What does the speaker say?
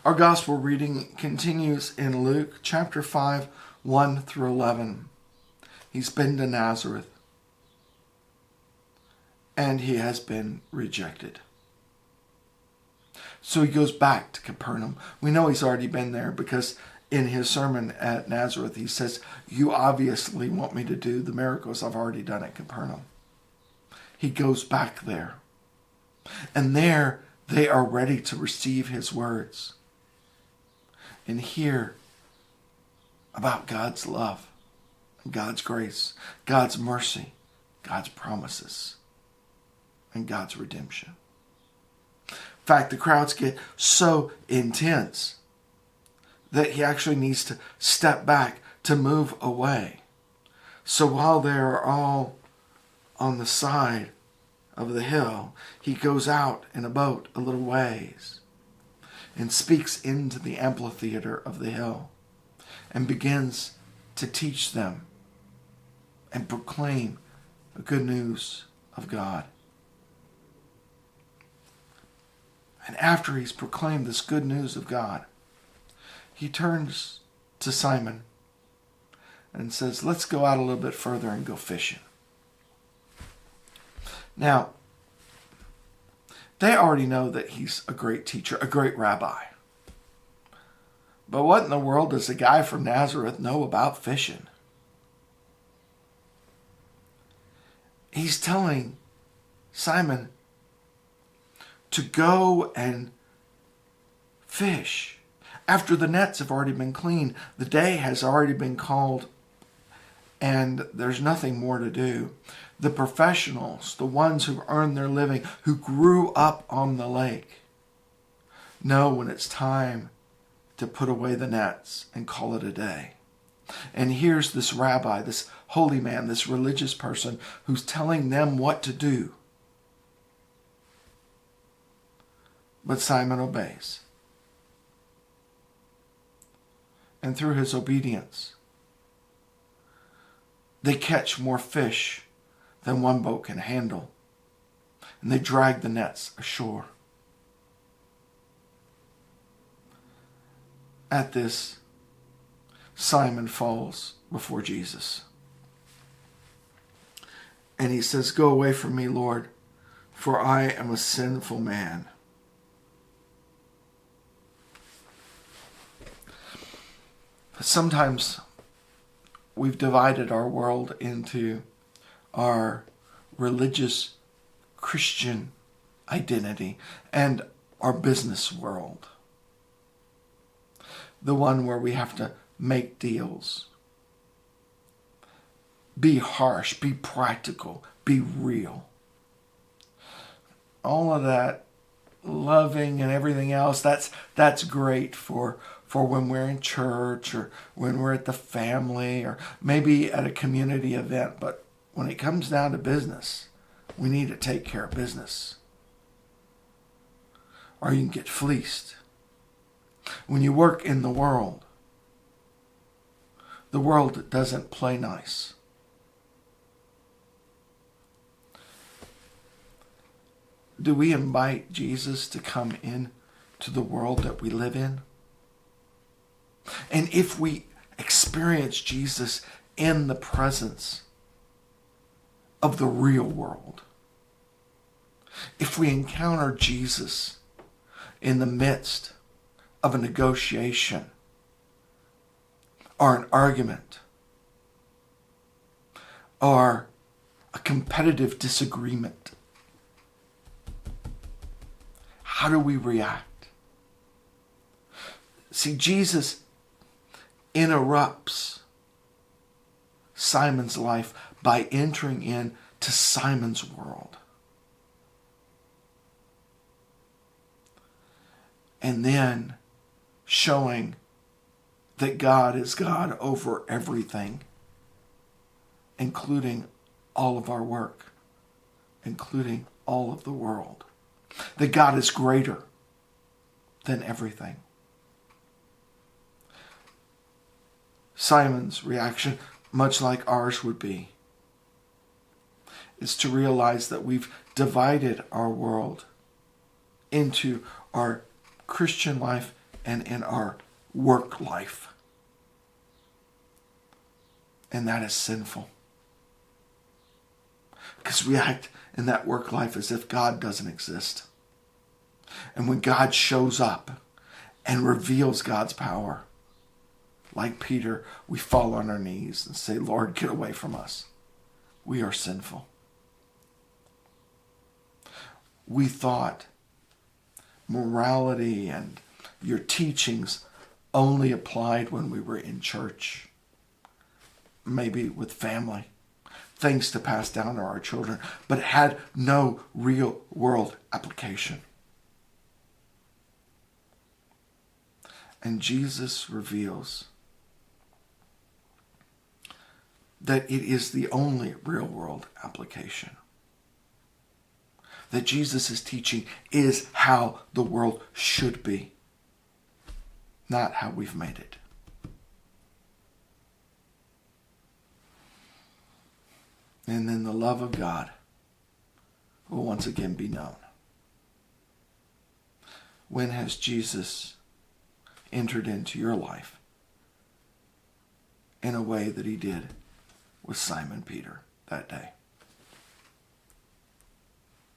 Our gospel reading continues in Luke chapter 5, 1 through 11. He's been to Nazareth, and he has been rejected. So he goes back to Capernaum. We know he's already been there because in his sermon at Nazareth, he says, you obviously want me to do the miracles I've already done at Capernaum. He goes back there. And there they are ready to receive his words and hear about God's love, God's grace, God's mercy, God's promises, and God's redemption. In fact, the crowds get so intense that he actually needs to step back to move away. So while they are all on the side of the hill, he goes out in a boat a little ways and speaks into the amphitheater of the hill and begins to teach them and proclaim the good news of God. And after he's proclaimed this good news of God, he turns to Simon and says, let's go out a little bit further and go fishing. Now, they already know that he's a great teacher, a great rabbi. But what in the world does a guy from Nazareth know about fishing? He's telling Simon to go and fish. After the nets have already been cleaned, the day has already been called, and there's nothing more to do. The professionals, the ones who earn their living, who grew up on the lake, know when it's time to put away the nets and call it a day. And here's this rabbi, this holy man, this religious person who's telling them what to do. But Simon obeys. And through his obedience, they catch more fish than one boat can handle. And they drag the nets ashore. At this, Simon falls before Jesus. And he says, go away from me, Lord, for I am a sinful man. Sometimes we've divided our world into our religious Christian identity and our business world. The one where we have to make deals, be harsh, be practical, be real. All of that loving and everything else, that's great for when we're in church or when we're at the family or maybe at a community event. But when it comes down to business, we need to take care of business, or you can get fleeced. When you work in the world doesn't play nice. Do we invite Jesus to come in to the world that we live in? And if we experience Jesus in the presence of the real world, if we encounter Jesus in the midst of a negotiation or an argument or a competitive disagreement, how do we react? See, Jesus interrupts Simon's life by entering into Simon's world. And then showing that God is God over everything, including all of our work, including all of the world. That God is greater than everything. Simon's reaction, much like ours would be, is to realize that we've divided our world into our Christian life and in our work life. And that is sinful. Because we act in that work life as if God doesn't exist. And when God shows up and reveals God's power, like Peter, we fall on our knees and say, Lord, get away from us. We are sinful. We thought morality and your teachings only applied when we were in church, maybe with family, things to pass down to our children, but it had no real world application. And Jesus reveals that it is the only real world application. That Jesus' teaching is how the world should be, not how we've made it. And then the love of God will once again be known. When has Jesus entered into your life in a way that he did with Simon Peter that day?